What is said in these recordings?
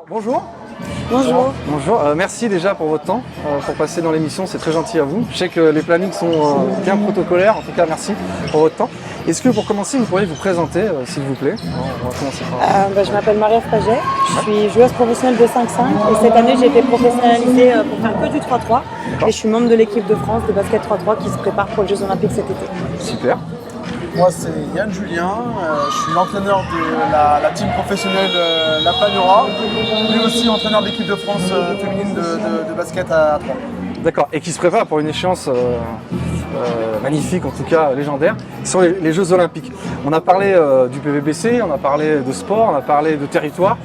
Bonjour. Bonjour. Bonjour. Merci déjà pour votre temps, pour passer dans l'émission, c'est très gentil à vous. Je sais que les plannings sont bien protocolaires, en tout cas merci pour votre temps. Est-ce que pour commencer, vous pourriez vous présenter, s'il vous plaît? On va commencer par... Je m'appelle Marie-Ève Paget, je suis joueuse professionnelle de 5-5 et cette année j'ai été professionnalisée pour faire que du 3-3 et je suis membre de l'équipe de France de basket 3-3 qui se prépare pour les Jeux Olympiques cet été. Super. Moi c'est Yann Julien, je suis l'entraîneur de la team professionnelle La Panura, mais aussi entraîneur de l'équipe de France féminine de basket à 3. D'accord, et qui se prépare pour une échéance magnifique, en tout cas légendaire, sur les Jeux Olympiques. On a parlé du PVBC, on a parlé de sport, on a parlé de territoire,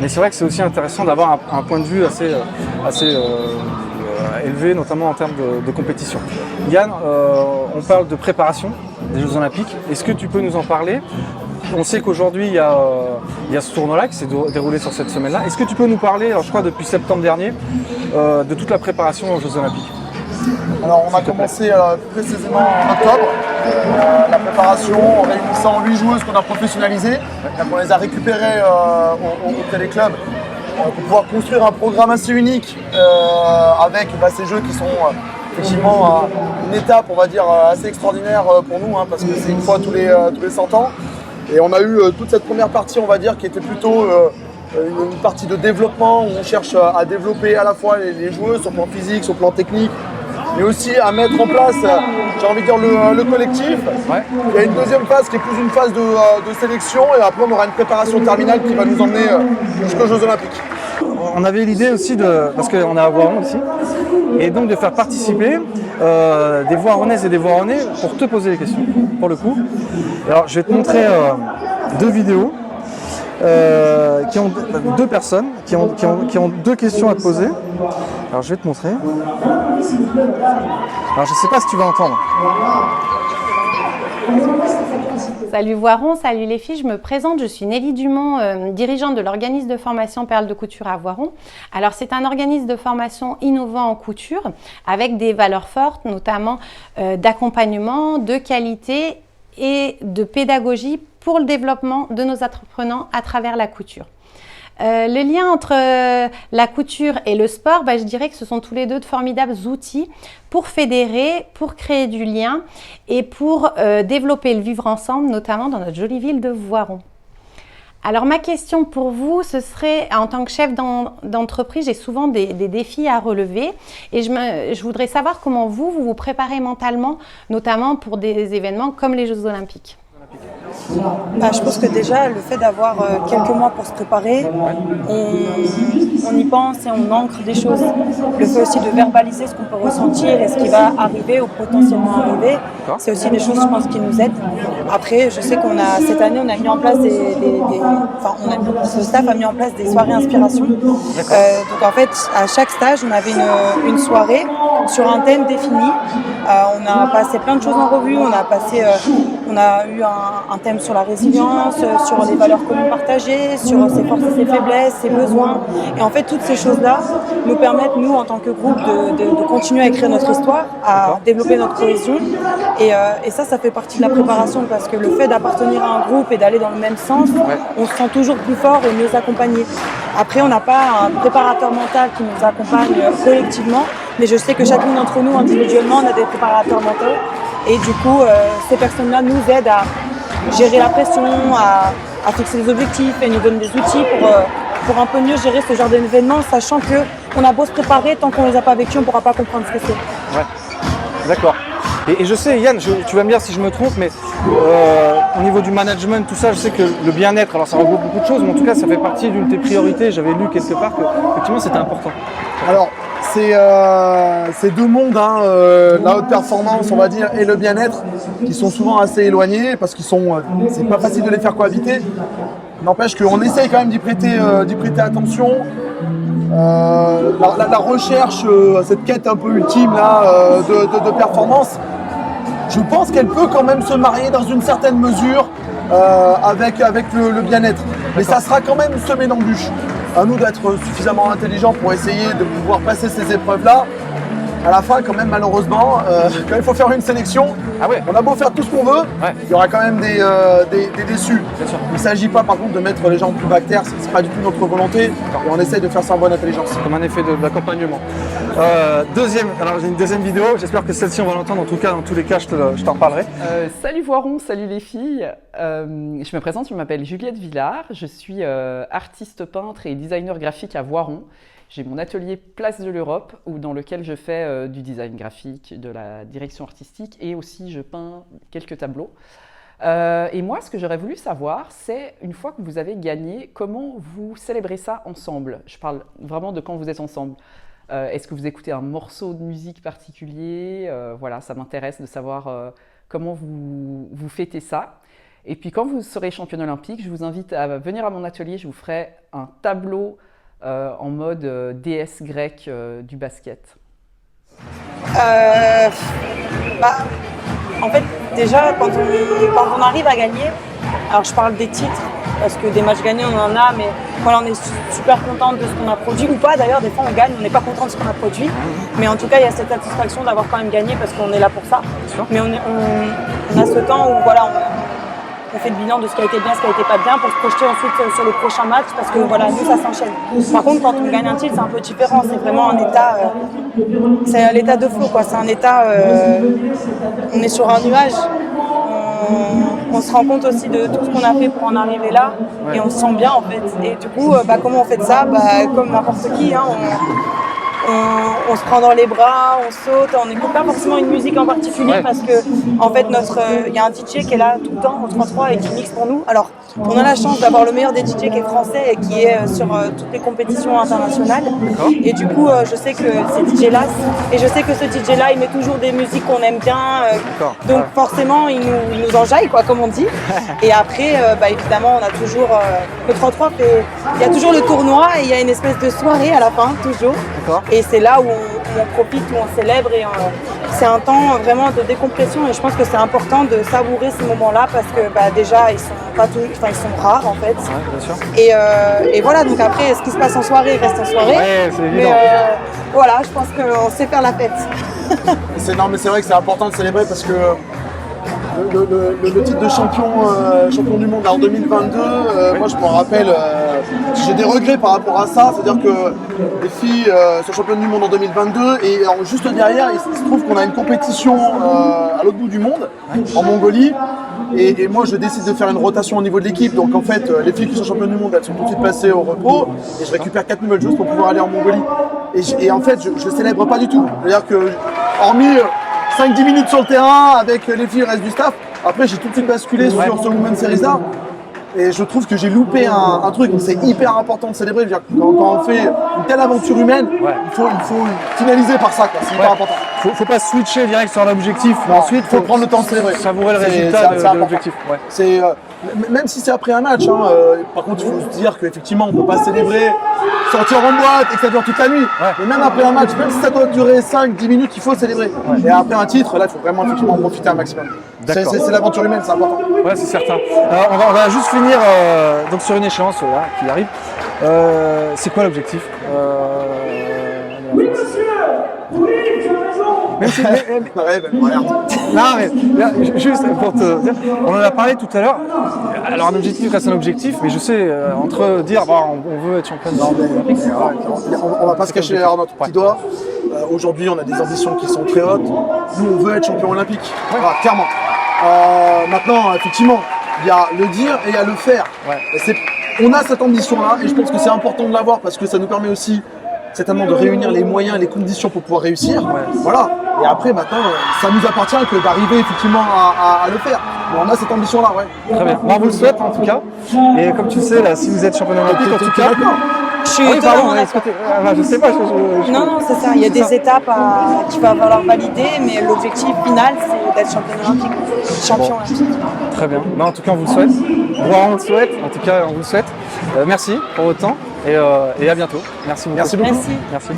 mais c'est vrai que c'est aussi intéressant d'avoir un point de vue assez élevé, notamment en termes de compétition. Yann, on parle de préparation des Jeux Olympiques. Est-ce que tu peux nous en parler? On sait qu'aujourd'hui, il y a ce tournoi-là qui s'est déroulé sur cette semaine-là. Est-ce que tu peux nous parler, alors je crois depuis septembre dernier, de toute la préparation aux Jeux Olympiques? Alors on a commencé précisément en octobre, la préparation en réunissant 8 joueuses qu'on a professionnalisées. Donc on les a récupérées auprès des clubs pour pouvoir construire un programme assez unique avec ces jeux qui sont effectivement une étape, on va dire, assez extraordinaire pour nous, parce que c'est une fois tous les 100 ans. Et on a eu toute cette première partie, on va dire, qui était plutôt une partie de développement où on cherche à développer à la fois les joueuses sur le plan physique, sur le plan technique, mais aussi à mettre en place, j'ai envie de dire, le collectif. Ouais. Il y a une deuxième phase qui est plus une phase de sélection et après on aura une préparation terminale qui va nous emmener jusqu'aux Jeux Olympiques. On avait l'idée aussi, parce qu'on est à Voiron ici, et donc de faire participer des Voironnaises et des Voironnais pour te poser des questions, pour le coup. Alors je vais te montrer deux vidéos qui ont deux personnes qui ont deux questions à te poser. Alors je vais te montrer. Alors je ne sais pas si tu vas entendre. Salut Voiron, salut les filles, je me présente, je suis Nelly Dumont, dirigeante de l'organisme de formation Perles de Couture à Voiron. Alors c'est un organisme de formation innovant en couture avec des valeurs fortes, notamment d'accompagnement, de qualité et de pédagogie pour le développement de nos apprenants à travers la couture. Le lien entre la couture et le sport, je dirais que ce sont tous les deux de formidables outils pour fédérer, pour créer du lien et pour développer le vivre ensemble, notamment dans notre jolie ville de Voiron. Alors ma question pour vous, ce serait, en tant que chef d'entreprise, j'ai souvent des défis à relever et je voudrais savoir comment vous vous préparez mentalement, notamment pour des événements comme les Jeux Olympiques. Je pense que déjà le fait d'avoir quelques mois pour se préparer, on y pense et on ancre des choses. Le fait aussi de verbaliser ce qu'on peut ressentir et ce qui va arriver ou potentiellement arriver, c'est aussi des choses, je pense, qui nous aident. Après, je sais cette année, on a mis en place ce staff a mis en place des soirées inspiration. Donc en fait, à chaque stage, on avait une soirée sur un thème défini. On a passé plein de choses en revue. On a eu un thème sur la résilience, sur les valeurs communes partagées, sur ses forces et ses faiblesses, ses besoins. Et en fait, toutes ces choses-là nous permettent, nous, en tant que groupe, de continuer à écrire notre histoire, à développer notre cohésion. Et ça fait partie de la préparation parce que le fait d'appartenir à un groupe et d'aller dans le même sens, on se sent toujours plus fort et mieux accompagné. Après, on n'a pas un préparateur mental qui nous accompagne collectivement, mais je sais que chacune d'entre nous, individuellement, on a des préparateurs mentaux. Et du coup, ces personnes-là nous aident à gérer la pression, à fixer des objectifs et nous donnent des outils pour un peu mieux gérer ce genre d'événements, sachant qu'on a beau se préparer, tant qu'on ne les a pas vécus, on ne pourra pas comprendre ce que c'est. Ouais, d'accord. Et je sais, Yann, tu vas me dire si je me trompe, mais au niveau du management, tout ça, je sais que le bien-être, alors ça regroupe beaucoup de choses, mais en tout cas, ça fait partie d'une de tes priorités. J'avais lu quelque part que, effectivement, c'était important. Alors, c'est deux mondes, la haute performance, on va dire, et le bien-être, qui sont souvent assez éloignés parce qu'ils c'est pas facile de les faire cohabiter. N'empêche qu'on essaye quand même d'y prêter attention. La recherche, cette quête un peu ultime là, de performance, je pense qu'elle peut quand même se marier dans une certaine mesure avec le bien-être. Mais ça sera quand même semé d'embûches. À nous d'être suffisamment intelligents pour essayer de pouvoir passer ces épreuves-là. à la fin, quand même, malheureusement, quand il faut faire une sélection, on a beau faire tout ce qu'on veut, il y aura quand même des déçus. Il ne s'agit pas, par contre, de mettre les gens plus bactères, ce n'est pas du tout notre volonté, et on essaye de faire ça en bonne intelligence. Comme un effet d'accompagnement. Alors j'ai une deuxième vidéo, j'espère que celle-ci on va l'entendre, en tout cas, dans tous les cas, je t'en parlerai. Salut Voiron, salut les filles. Je me présente, je m'appelle Juliette Villard, je suis artiste peintre et designer graphique à Voiron. J'ai mon atelier Place de l'Europe dans lequel je fais du design graphique, de la direction artistique et aussi je peins quelques tableaux. Et moi, ce que j'aurais voulu savoir, c'est une fois que vous avez gagné, comment vous célébrez ça ensemble? Je parle vraiment de quand vous êtes ensemble. Est-ce que vous écoutez un morceau de musique particulier? Voilà, ça m'intéresse de savoir comment vous fêtez ça. Et puis quand vous serez championne olympique, je vous invite à venir à mon atelier, je vous ferai un tableau en mode déesse grecque du basket. En fait, déjà, quand on arrive à gagner, alors je parle des titres, parce que des matchs gagnés, on en a, mais voilà, on est super contente de ce qu'on a produit, ou pas d'ailleurs, des fois on gagne, on n'est pas content de ce qu'on a produit, mais en tout cas, il y a cette satisfaction d'avoir quand même gagné, parce qu'on est là pour ça. Mais on a ce temps où voilà, on fait le bilan de ce qui a été bien, ce qui a été pas bien, pour se projeter ensuite sur le prochain match, parce que voilà, nous, ça s'enchaîne. Par contre, quand on gagne un titre, c'est un peu différent, c'est vraiment un état, c'est l'état de flow, quoi. C'est un état, on est sur un nuage, on se rend compte aussi de tout ce qu'on a fait pour en arriver là, et on se sent bien en fait. Et du coup, comment on fait de ça? Comme n'importe qui, hein, on se prend dans les bras, on saute, on n'écoute pas forcément une musique en particulier parce que en fait il y a un DJ qui est là tout le temps au 3-3 et qui mixe pour nous. Alors on a la chance d'avoir le meilleur des DJ qui est français et qui est sur toutes les compétitions internationales. Et du coup je sais que c'est DJ là et je sais que ce DJ là il met toujours des musiques qu'on aime bien. Donc forcément il nous enjaille quoi comme on dit. Et après évidemment on a toujours le 3-3 il y a toujours le tournoi et il y a une espèce de soirée à la fin toujours. Et c'est là où on profite, où on célèbre et c'est un temps vraiment de décompression et je pense que c'est important de savourer ces moments-là parce que déjà ils sont rares en fait. Bien sûr. Et voilà, donc après ce qui se passe en soirée reste en soirée. C'est évident. Mais voilà, je pense qu'on sait faire la fête. Non mais c'est vrai que c'est important de célébrer parce que le titre de champion du monde en 2022, moi je me rappelle, j'ai des regrets par rapport à ça, c'est-à-dire que les filles sont championnes du monde en 2022 et juste derrière il se trouve qu'on a une compétition à l'autre bout du monde, en Mongolie, et moi je décide de faire une rotation au niveau de l'équipe, donc en fait les filles qui sont championnes du monde elles sont tout de suite passées au repos et je récupère 4 nouvelles joueuses pour pouvoir aller en Mongolie et en fait je célèbre pas du tout, c'est-à-dire que hormis 5-10 minutes sur le terrain avec les filles et le reste du staff. Après, j'ai tout de suite basculé sur ce Women's Series là. Et je trouve que j'ai loupé un truc. C'est hyper important de célébrer. Quand on fait une telle aventure humaine, il faut finaliser par ça. C'est hyper important. Faut pas switcher direct sur l'objectif. Ensuite, il faut prendre le temps de célébrer. Savourer le résultat de l'objectif. Même si c'est après un match, par contre, il faut se dire qu'effectivement, on ne peut pas célébrer, sortir en boîte et que ça dure toute la nuit. Mais même après un match, même si ça doit durer 5-10 minutes, il faut célébrer. Et après un titre, là, il faut vraiment effectivement en profiter un maximum. C'est l'aventure humaine, c'est important. Ouais, c'est certain. On va juste finir donc sur une échéance qui arrive. C'est quoi l'objectif Non, mais juste pour te dire, on en a parlé tout à l'heure. Alors un objectif reste un objectif, mais je sais entre dire on veut être champion olympique, on va pas se cacher derrière notre petit doigt. Aujourd'hui, on a des ambitions qui sont très hautes. Nous, on veut être champion olympique, clairement. Maintenant, effectivement, il y a le dire et il y a le faire. On a cette ambition-là et je pense que c'est important de l'avoir parce que ça nous permet aussi certainement de réunir les moyens et les conditions pour pouvoir réussir. Voilà. Et après, maintenant, ça nous appartient que d'arriver effectivement à le faire. Mais on a cette ambition-là, Très bien. On vous le souhaite en tout cas. Et comme tu le sais, là, si vous êtes champion olympique, en tout cas. Je suis totalement d'accord. Je sais pas. Non, c'est ça. Il y a des étapes qu'il va falloir valider, mais l'objectif final, c'est d'être champion olympique. Champion olympique. Très bien. En tout cas, on vous le souhaite. On le souhaite. En tout cas, on vous le souhaite. Merci pour votre temps et à bientôt. Merci beaucoup. Merci beaucoup. Merci.